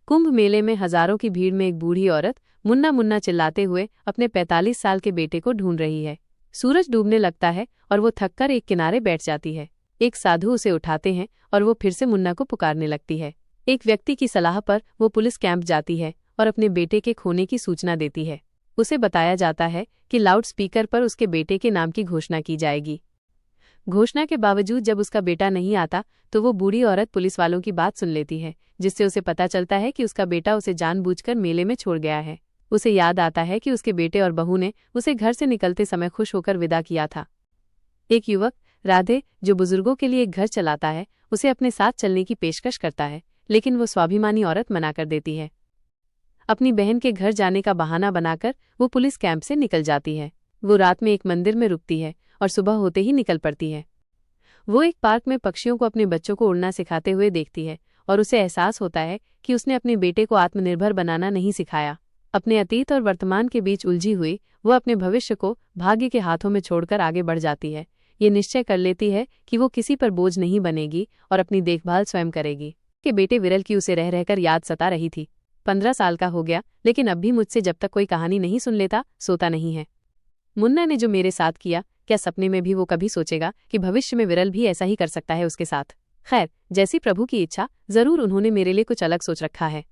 कुंभ मेले में हजारों की भीड़ में एक बूढ़ी औरत मुन्ना मुन्ना चिल्लाते हुए अपने 45 साल के बेटे को ढूंढ रही है। सूरज डूबने लगता है और वो थककर एक किनारे बैठ जाती है। एक साधु उसे उठाते हैं और वो फिर से मुन्ना को पुकारने लगती है। एक व्यक्ति की सलाह पर वो पुलिस कैंप जाती है और अपने बेटे के खोने की सूचना देती है। उसे बताया जाता है कि लाउड स्पीकर पर उसके बेटे के नाम की घोषणा की जाएगी। घोषणा के बावजूद जब उसका बेटा नहीं आता तो वो बूढ़ी औरत पुलिस वालों की बात सुन लेती है, जिससे उसे पता चलता है कि उसका बेटा उसे जानबूझकर मेले में छोड़ गया है। उसे याद आता है कि उसके बेटे और बहू ने उसे घर से निकलते समय खुश होकर विदा किया था। एक युवक, राधे, जो बुजुर्गों के लिए एक घर चलाता है, उसे अपने साथ चलने की पेशकश करता है, लेकिन वो स्वाभिमानी औरत मना कर देती है। अपनी बहन के घर जाने का बहाना बनाकर वो पुलिस कैंप से निकल जाती है। वो रात में एक मंदिर में रुकती है और सुबह होते ही निकल पड़ती है। वो एक पार्क में पक्षियों को अपने बच्चों को उड़ना सिखाते हुए देखती है और उसे एहसास होता है कि उसने अपने बेटे को आत्मनिर्भर बनाना नहीं सिखाया। अपने अतीत और वर्तमान के बीच उलझी हुई वो अपने भविष्य को भाग्य के हाथों में छोड़कर आगे बढ़ जाती है। ये निश्चय कर लेती है कि वो किसी पर बोझ नहीं बनेगी और अपनी देखभाल स्वयं करेगी। कि बेटे विरल की उसे रह रहकर याद सता रही थी। 15 साल का हो गया, लेकिन अब भी मुझसे जब तक कोई कहानी नहीं सुन लेता सोता नहीं है। मुन्ना ने जो मेरे साथ किया, क्या सपने में भी वो कभी सोचेगा कि भविष्य में विरल भी ऐसा ही कर सकता है उसके साथ। खैर, जैसी प्रभु की इच्छा, जरूर उन्होंने मेरे लिए कुछ अलग सोच रखा है।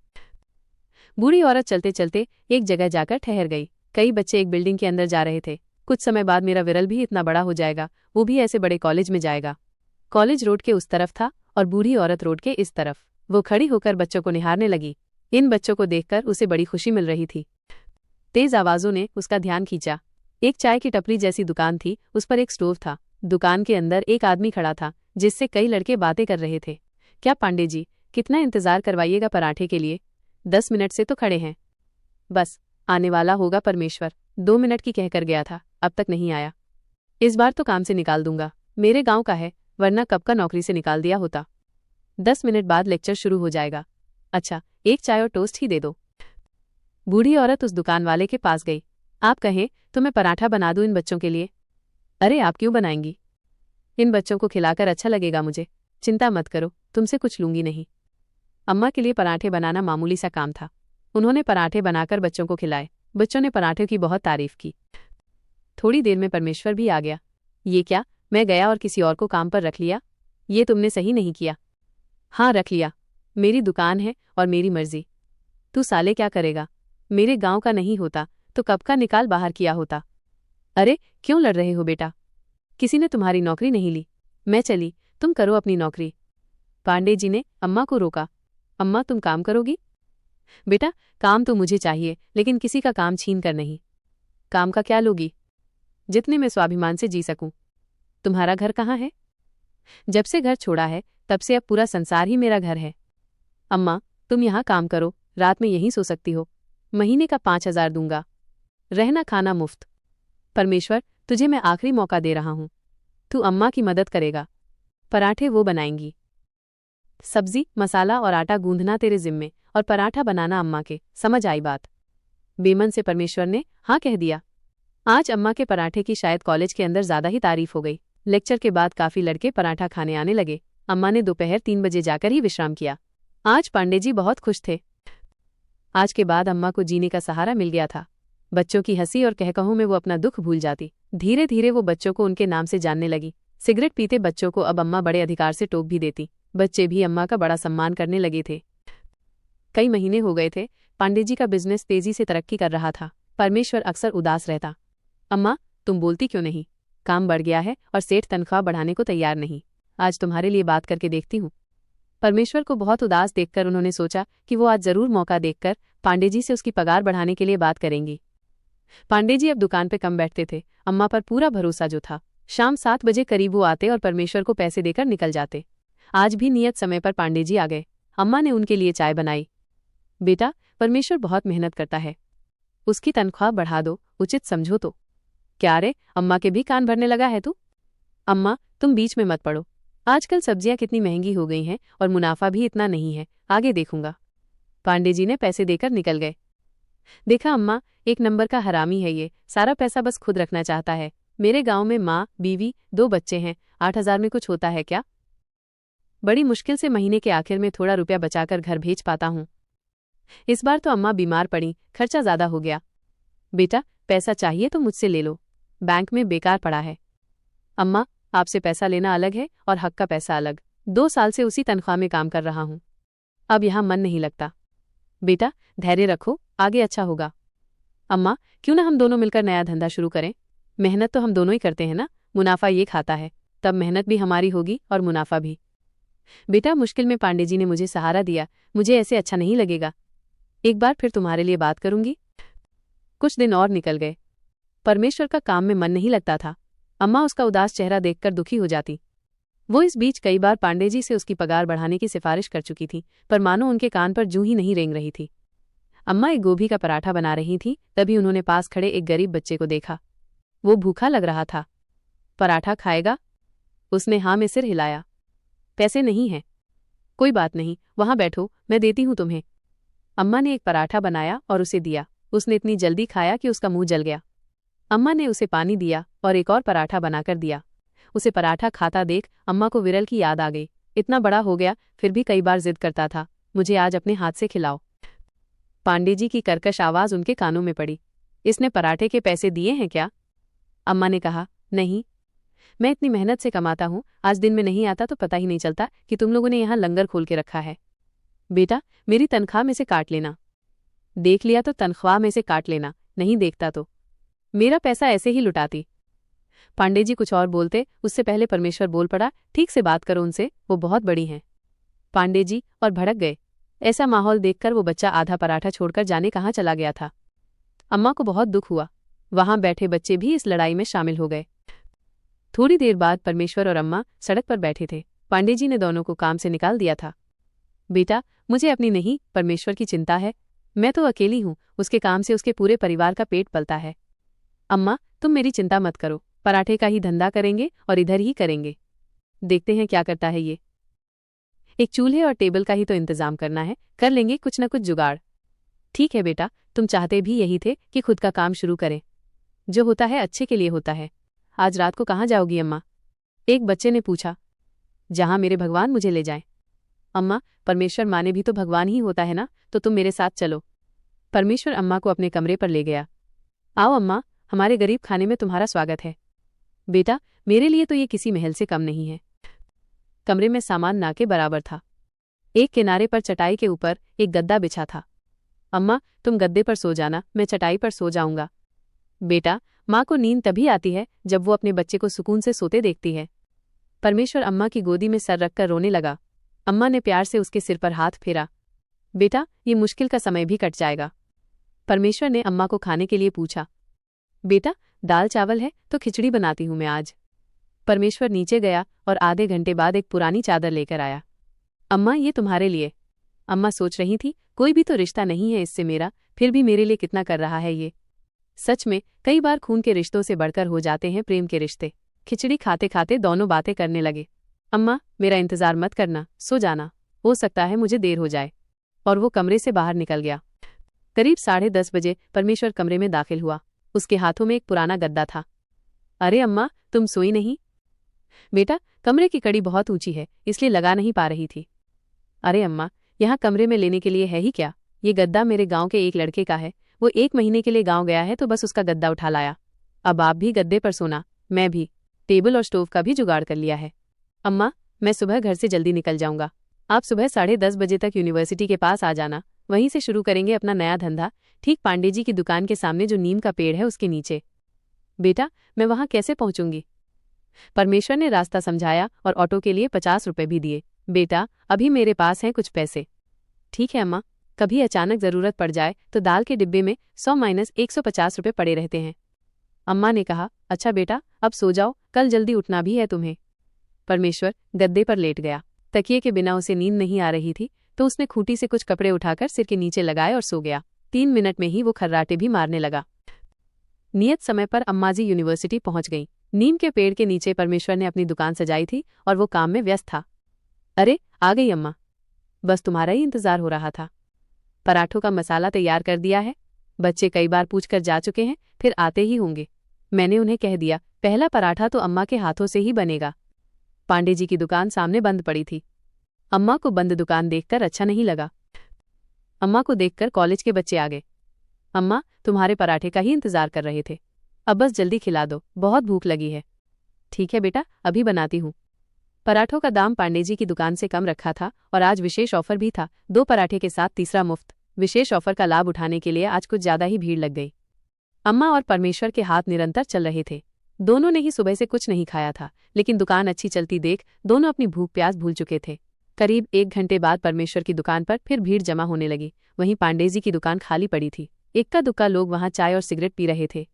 बूढ़ी औरत चलते चलते एक जगह जाकर ठहर गई। कई बच्चे एक बिल्डिंग के अंदर जा रहे थे। कुछ समय बाद मेरा विरल भी इतना बड़ा हो जाएगा, वो भी ऐसे बड़े कॉलेज में जाएगा। कॉलेज रोड के उस तरफ था और बूढ़ी औरत रोड के इस तरफ। वो खड़ी होकर बच्चों को निहारने लगी। इन बच्चों को देखकर उसे बड़ी खुशी मिल रही थी। तेज आवाजों ने उसका ध्यान खींचा। एक चाय की टपरी जैसी दुकान थी, उस पर एक स्टोव था। दुकान के अंदर एक आदमी खड़ा था, जिससे कई लड़के बातें कर रहे थे। क्या पांडे जी, कितना इंतजार करवाइएगा पराठे के लिए? 10 मिनट से तो खड़े हैं। बस, आने वाला होगा परमेश्वर। 2 मिनट की कहकर गया था, अब तक नहीं आया। इस बार तो काम से निकाल दूंगा। मेरे गांव का है, वरना कब का नौकरी से निकाल दिया होता। 10 मिनट बाद लेक्चर शुरू हो जाएगा। अच्छा, एक चाय और टोस्ट ही दे दो। बूढ़ी औरत उस दुकान वाले के पास गई। आप कहें तो मैं पराठा बना दूं इन बच्चों के लिए? अरे, आप क्यों बनाएंगी? इन बच्चों को खिलाकर अच्छा लगेगा मुझे। चिंता मत करो, तुमसे कुछ लूंगी नहीं। अम्मा के लिए पराठे बनाना मामूली सा काम था। उन्होंने पराठे बनाकर बच्चों को खिलाए। बच्चों ने पराठे की बहुत तारीफ की। थोड़ी देर में परमेश्वर भी आ गया। ये क्या, मैं गया और किसी और को काम पर रख लिया? ये तुमने सही नहीं किया। हाँ, रख लिया। मेरी दुकान है और मेरी मर्जी। तू साले क्या करेगा? मेरे गांव का नहीं होता तो कब का निकाल बाहर किया होता। अरे, क्यों लड़ रहे हो बेटा? किसी ने तुम्हारी नौकरी नहीं ली। मैं चली, तुम करो अपनी नौकरी। पांडे जी ने अम्मा को रोका। अम्मा, तुम काम करोगी? बेटा, काम तो मुझे चाहिए, लेकिन किसी का काम छीन कर नहीं। काम का क्या लोगी? जितने मैं स्वाभिमान से जी सकूं। तुम्हारा घर कहाँ है? जब से घर छोड़ा है तब से अब पूरा संसार ही मेरा घर है। अम्मा, तुम यहाँ काम करो, रात में यहीं सो सकती हो। महीने का 5,000 दूंगा, रहना खाना मुफ्त। परमेश्वर, तुझे मैं आखिरी मौका दे रहा हूं। तू अम्मा की मदद करेगा। पराठे वो बनाएंगी। सब्जी, मसाला और आटा गूंधना तेरे जिम्मे और पराठा बनाना अम्मा के। समझ आई बात? बेमन से परमेश्वर ने हाँ कह दिया। आज अम्मा के पराठे की शायद कॉलेज के अंदर ज्यादा ही तारीफ हो गई। लेक्चर के बाद काफी लड़के पराठा खाने आने लगे। अम्मा ने दोपहर 3 बजे जाकर ही विश्राम किया। आज पांडे जी बहुत खुश थे। आज के बाद अम्मा को जीने का सहारा मिल गया था। बच्चों की हंसी और कहकहों में वो अपना दुख भूल जाती। धीरे धीरे वो बच्चों को उनके नाम से जानने लगी। सिगरेट पीते बच्चों को अब अम्मा बड़े अधिकार से टोक भी देती। बच्चे भी अम्मा का बड़ा सम्मान करने लगे थे। कई महीने हो गए थे। पांडे जी का बिजनेस तेजी से तरक्की कर रहा था। परमेश्वर अक्सर उदास रहता। अम्मा, तुम बोलती क्यों नहीं? काम बढ़ गया है और सेठ तनख्वाह बढ़ाने को तैयार नहीं। आज तुम्हारे लिए बात करके देखती हूँ। परमेश्वर को बहुत उदास देखकर उन्होंने सोचा कि वो आज जरूर मौका देखकर पांडे जी से उसकी पगार बढ़ाने के लिए बात करेंगी। पांडे जी अब दुकान पे कम बैठते थे। अम्मा पर पूरा भरोसा जो था। शाम 7 बजे करीब वो आते और परमेश्वर को पैसे देकर निकल जाते। आज भी नियत समय पर पांडे जी आ गए। अम्मा ने उनके लिए चाय बनाई। बेटा, परमेश्वर बहुत मेहनत करता है, उसकी तनख्वाह बढ़ा दो, उचित समझो तो। क्या रे, अम्मा के भी कान भरने लगा है तू? अम्मा, तुम बीच में मत पड़ो। आजकल सब्जियां कितनी महंगी हो गई हैं और मुनाफा भी इतना नहीं है, आगे देखूंगा। पांडे जी ने पैसे देकर निकल गए। देखा अम्मा, एक नंबर का हरामी है ये। सारा पैसा बस खुद रखना चाहता है। मेरे गांव में माँ, बीवी, 2 बच्चे हैं। 8,000 में कुछ होता है क्या? बड़ी मुश्किल से महीने के आखिर में थोड़ा रुपया बचाकर घर भेज पाता हूँ। इस बार तो अम्मा बीमार पड़ी, खर्चा ज्यादा हो गया। बेटा, पैसा चाहिए तो मुझसे ले लो, बैंक में बेकार पड़ा है। अम्मा, आपसे पैसा लेना अलग है और हक का पैसा अलग। 2 साल से उसी तनख्वाह में काम कर रहा हूं, अब यहां मन नहीं लगता। बेटा, धैर्य रखो, आगे अच्छा होगा। अम्मा, क्यों ना हम दोनों मिलकर नया धंधा शुरू करें? मेहनत तो हम दोनों ही करते हैं ना, मुनाफा ये खाता है, तब मेहनत भी हमारी होगी और मुनाफा भी। बेटा, मुश्किल में पांडे जी ने मुझे सहारा दिया, मुझे ऐसे अच्छा नहीं लगेगा। एक बार फिर तुम्हारे लिए बात करूंगी। कुछ दिन और निकल गए। परमेश्वर का काम में मन नहीं लगता था। अम्मा उसका उदास चेहरा देखकर दुखी हो जाती। वो इस बीच कई बार पांडे जी से उसकी पगार बढ़ाने की सिफारिश कर चुकी थी, पर मानो उनके कान पर जूं ही नहीं रेंग रही थी। अम्मा एक गोभी का पराठा बना रही थी, तभी उन्होंने पास खड़े एक गरीब बच्चे को देखा। वो भूखा लग रहा था। पराठा खाएगा? उसने हाँ में सिर हिलाया। पैसे नहीं हैं। कोई बात नहीं, वहां बैठो, मैं देती हूं तुम्हें। अम्मा ने एक पराठा बनाया और उसे दिया। उसने इतनी जल्दी खाया कि उसका मुंह जल गया। अम्मा ने उसे पानी दिया और एक और पराठा बनाकर दिया। उसे पराठा खाता देख अम्मा को विरल की याद आ गई। इतना बड़ा हो गया फिर भी कई बार जिद करता था, मुझे आज अपने हाथ से खिलाओ। पांडे जी की कर्कश आवाज उनके कानों में पड़ी। इसने पराठे के पैसे दिए हैं क्या? अम्मा ने कहा, नहीं, मैं इतनी मेहनत से कमाता हूं, आज दिन में नहीं आता तो पता ही नहीं चलता कि तुम लोगों ने यहाँ लंगर खोल के रखा है। बेटा, मेरी तनख्वाह में से काट लेना। देख लिया तो तनख्वाह में से काट लेना, नहीं देखता तो मेरा पैसा ऐसे ही लुटाती। पांडे जी कुछ और बोलते उससे पहले परमेश्वर बोल पड़ा, ठीक से बात करो उनसे, वो बहुत बड़ी हैं। पांडे जी और भड़क गए। ऐसा माहौल देखकर वो बच्चा आधा पराठा छोड़कर जाने कहाँ चला गया था। अम्मा को बहुत दुख हुआ। वहां बैठे बच्चे भी इस लड़ाई में शामिल हो गए। थोड़ी देर बाद परमेश्वर और अम्मा सड़क पर बैठे थे। पांडे जी ने दोनों को काम से निकाल दिया था। बेटा, मुझे अपनी नहीं, परमेश्वर की चिंता है। मैं तो अकेली हूं, उसके काम से उसके पूरे परिवार का पेट पलता है। अम्मा, तुम मेरी चिंता मत करो, पराठे का ही धंधा करेंगे और इधर ही करेंगे। देखते हैं क्या करता है ये। एक चूल्हे और टेबल का ही तो इंतजाम करना है, कर लेंगे कुछ न कुछ जुगाड़। ठीक है बेटा, तुम चाहते भी यही थे कि खुद का काम शुरू करें। जो होता है अच्छे के लिए होता है। आज रात को कहाँ जाओगी अम्मा? एक बच्चे ने पूछा। जहां मेरे भगवान मुझे ले जाएं। अम्मा, परमेश्वर माने भी तो भगवान ही होता है ना, तो तुम मेरे साथ चलो। परमेश्वर अम्मा को अपने कमरे पर ले गया। आओ अम्मा, हमारे गरीब खाने में तुम्हारा स्वागत है। बेटा, मेरे लिए तो ये किसी महल से कम नहीं है। कमरे में सामान ना के बराबर था। एक किनारे पर चटाई के ऊपर एक गद्दा बिछा था। अम्मा, तुम गद्दे पर सो जाना, मैं चटाई पर सो जाऊंगा। बेटा, माँ को नींद तभी आती है जब वो अपने बच्चे को सुकून से सोते देखती है। परमेश्वर अम्मा की गोदी में सर रखकर रोने लगा। अम्मा ने प्यार से उसके सिर पर हाथ फेरा। बेटा, ये मुश्किल का समय भी कट जाएगा। परमेश्वर ने अम्मा को खाने के लिए पूछा। बेटा, दाल चावल है तो खिचड़ी बनाती हूं मैं आज। परमेश्वर नीचे गया और आधे घंटे बाद एक पुरानी चादर लेकर आया। अम्मा, ये तुम्हारे लिए। अम्मा सोच रही थी, कोई भी तो रिश्ता नहीं है इससे मेरा, फिर भी मेरे लिए कितना कर रहा है ये। सच में कई बार खून के रिश्तों से बढ़कर हो जाते हैं प्रेम के रिश्ते। खिचड़ी खाते खाते दोनों बातें करने लगे। अम्मा, मेरा इंतजार मत करना, सो जाना, हो सकता है मुझे देर हो जाए। और वो कमरे से बाहर निकल गया। करीब 10:30 बजे परमेश्वर कमरे में दाखिल हुआ। उसके हाथों में एक पुराना गद्दा था। अरे अम्मा, तुम सोई नहीं? बेटा, कमरे की कड़ी बहुत ऊंची है, इसलिए लगा नहीं पा रही थी। अरे अम्मा, यहाँ कमरे में लेने के लिए है ही क्या? ये गद्दा मेरे गांव के एक लड़के का है, वो 1 महीने के लिए गांव गया है तो बस उसका गद्दा उठा लाया। अब आप भी गद्दे पर सोना, मैं भी। टेबल और स्टोव का भी जुगाड़ कर लिया है। अम्मा, मैं सुबह घर से जल्दी निकल जाऊंगा। आप सुबह 10:30 बजे तक यूनिवर्सिटी के पास आ जाना, वहीं से शुरू करेंगे अपना नया धंधा, ठीक पांडे जी की दुकान के सामने जो नीम का पेड़ है उसके नीचे। बेटा, मैं वहां कैसे पहुंचूंगी? परमेश्वर ने रास्ता समझाया और ऑटो के लिए 50 रुपए भी दिए। बेटा, अभी मेरे पास हैं कुछ पैसे। ठीक है अम्मा, कभी अचानक जरूरत पड़ जाए तो दाल के डिब्बे में 100-150 रुपए पड़े रहते हैं। अम्मा ने कहा, अच्छा बेटा, अब सो जाओ, कल जल्दी उठना भी है तुम्हें। परमेश्वर गद्दे पर लेट गया। तकिए के बिना उसे नींद नहीं आ रही थी, तो उसने खूंटी से कुछ कपड़े उठाकर सिर के नीचे लगाए और सो गया। 3 मिनट में ही वो खर्राटे भी मारने लगा। नियत समय पर अम्माजी यूनिवर्सिटी पहुंच गई। नीम के पेड़ के नीचे परमेश्वर ने अपनी दुकान सजाई थी और वो काम में व्यस्त था। अरे, आ गई अम्मा, बस तुम्हारा ही इंतजार हो रहा था। पराठों का मसाला तैयार कर दिया है। बच्चे कई बार पूछकर जा चुके हैं, फिर आते ही होंगे। मैंने उन्हें कह दिया, पहला पराठा तो अम्मा के हाथों से ही बनेगा। पांडे जी की दुकान सामने बंद पड़ी थी। अम्मा को बंद दुकान देखकर अच्छा नहीं लगा। अम्मा को देखकर कॉलेज के बच्चे आ गए। अम्मा, तुम्हारे पराठे का ही इंतजार कर रहे थे। अब बस जल्दी खिला दो, बहुत भूख लगी है। ठीक है बेटा, अभी बनाती हूँ। पराठों का दाम पांडे जी की दुकान से कम रखा था और आज विशेष ऑफर भी था, 2 पराठे के साथ तीसरा मुफ्त। विशेष ऑफर का लाभ उठाने के लिए आज कुछ ज्यादा ही भीड़ लग गई। अम्मा और परमेश्वर के हाथ निरंतर चल रहे थे। दोनों ने ही सुबह से कुछ नहीं खाया था, लेकिन दुकान अच्छी चलती देख दोनों अपनी भूख प्यास भूल चुके थे। करीब 1 घंटे बाद परमेश्वर की दुकान पर फिर भीड़ जमा होने लगी। वहीं पांडे जी की दुकान खाली पड़ी थी। इक्का दुक्का लोग वहां चाय और सिगरेट पी रहे थे।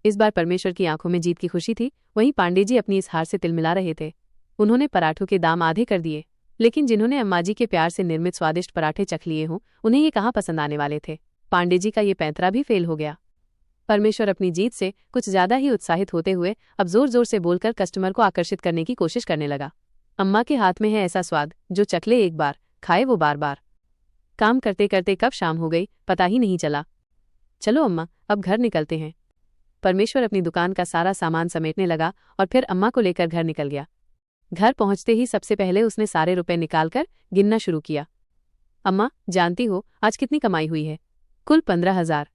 इस बार परमेश्वर की आंखों में जीत की खुशी थी। वहीं पांडे जी अपनी इस हार से तिलमिला रहे थे। उन्होंने पराठों के दाम आधे कर दिए, लेकिन जिन्होंने अम्मा जी के प्यार से निर्मित स्वादिष्ट पराठे चख लिए हों, उन्हें ये कहाँ पसंद आने वाले थे। पांडे जी का ये पैंतरा भी फेल हो गया। परमेश्वर अपनी जीत से कुछ ज्यादा ही उत्साहित होते हुए अब जोर जोर से बोलकर कस्टमर को आकर्षित करने की कोशिश करने लगा। अम्मा के हाथ में है ऐसा स्वाद, जो चखले एक बार, खाए वो बार बार। काम करते करते कब शाम हो गई पता ही नहीं चला। चलो अम्मा, अब घर निकलते हैं। परमेश्वर अपनी दुकान का सारा सामान समेटने लगा और फिर अम्मा को लेकर घर निकल गया। घर पहुंचते ही सबसे पहले उसने सारे रुपए निकालकर गिनना शुरू किया। अम्मा, जानती हो आज कितनी कमाई हुई है? कुल 15,000।